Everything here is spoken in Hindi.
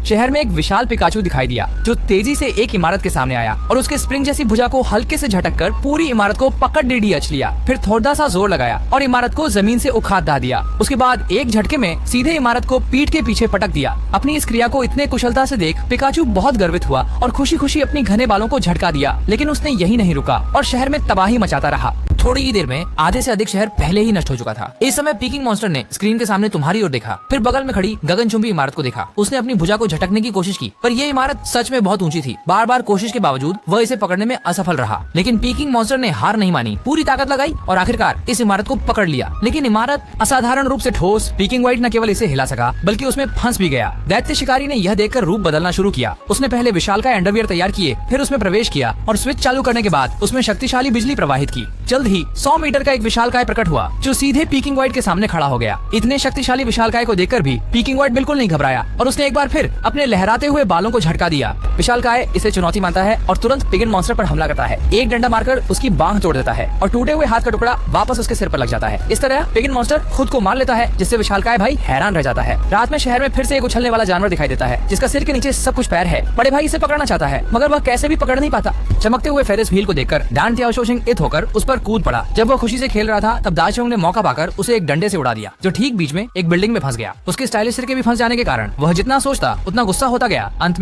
शहर में एक विशाल पिकाचू दिखाई दिया जो तेजी से एक इमारत के सामने आया और उसके स्प्रिंग जैसी भुजा को हल्के से झटक कर पूरी इमारत को पकड़ डिडीएच लिया। फिर थोड़ा सा जोर लगाया और इमारत को जमीन से उखाड़ दा दिया। उसके बाद एक झटके में सीधे इमारत को पीठ के पीछे पटक दिया। अपनी इस क्रिया को इतने कुशलता से देख पिकाचू बहुत गर्वित हुआ और खुशी खुशी अपनी घने बालों को झटका दिया। लेकिन उसने यही नहीं रुका और शहर में तबाही मचाता रहा। थोड़ी ही देर में आधे से अधिक शहर पहले ही नष्ट हो चुका था। इस समय पीकिंग मॉन्स्टर ने स्क्रीन के सामने तुम्हारी ओर देखा, फिर बगल में खड़ी गगनचुंबी इमारत को देखा। उसने अपनी भुजा को झटकने की कोशिश की, पर यह इमारत सच में बहुत ऊंची थी। बार बार कोशिश के बावजूद वह इसे पकड़ने में असफल रहा। लेकिन पीकिंग मॉन्स्टर ने हार नहीं मानी, पूरी ताकत लगाई और आखिरकार इस इमारत को पकड़ लिया। लेकिन इमारत असाधारण रूप से ठोस। पीकिंग वाइट न केवल इसे हिला सका बल्कि उसमें फंस भी गया। दैत्य शिकारी ने यह देखकर रूप बदलना शुरू किया। उसने पहले विशालकाय अंडरवियर तैयार किए, फिर उसमें प्रवेश किया और स्विच चालू करने के बाद उसमें शक्तिशाली बिजली प्रवाहित की। जल्द ही 100 मीटर का एक विशालकाय प्रकट हुआ जो सीधे पीकिंग वाइट के सामने खड़ा हो गया। इतने शक्तिशाली विशालकाय को देखकर भी पीकिंग वाइट बिल्कुल नहीं घबराया और उसने एक बार फिर अपने लहराते हुए बालों को झटका दिया। विशालकाय इसे चुनौती मानता है और तुरंत पिगन मॉन्स्टर पर हमला करता है। एक डंडा मारकर उसकी बांह तोड़ देता है और टूटे हुए हाथ का टुकड़ा वापस उसके सिर पर लग जाता है। इस तरह पिगन मॉन्स्टर खुद को मार लेता है, जिससे विशालकाय भाई हैरान रह जाता है। रात में शहर में फिर से एक उछलने वाला जानवर दिखाई देता है जिसका सिर के नीचे सब कुछ पैर है। बड़े भाई इसे पकड़ना चाहता है मगर वह कैसे भी पकड़ नहीं पाता। चमकते हुए फेरिस व्हील को देखकर डान त्याओशोशिंग इत होकर उस पर कूद पड़ा। जब वह खुशी से खेल रहा था तब दाशोंग ने मौका पाकर उसे एक डंडे से उड़ा दिया जो ठीक बीच में एक बिल्डिंग में फंस गया। उसके स्टाइलिश सिर के भी फंस जाने के कारण वह जितना सोचता उतना गुस्सा होता गया। अंत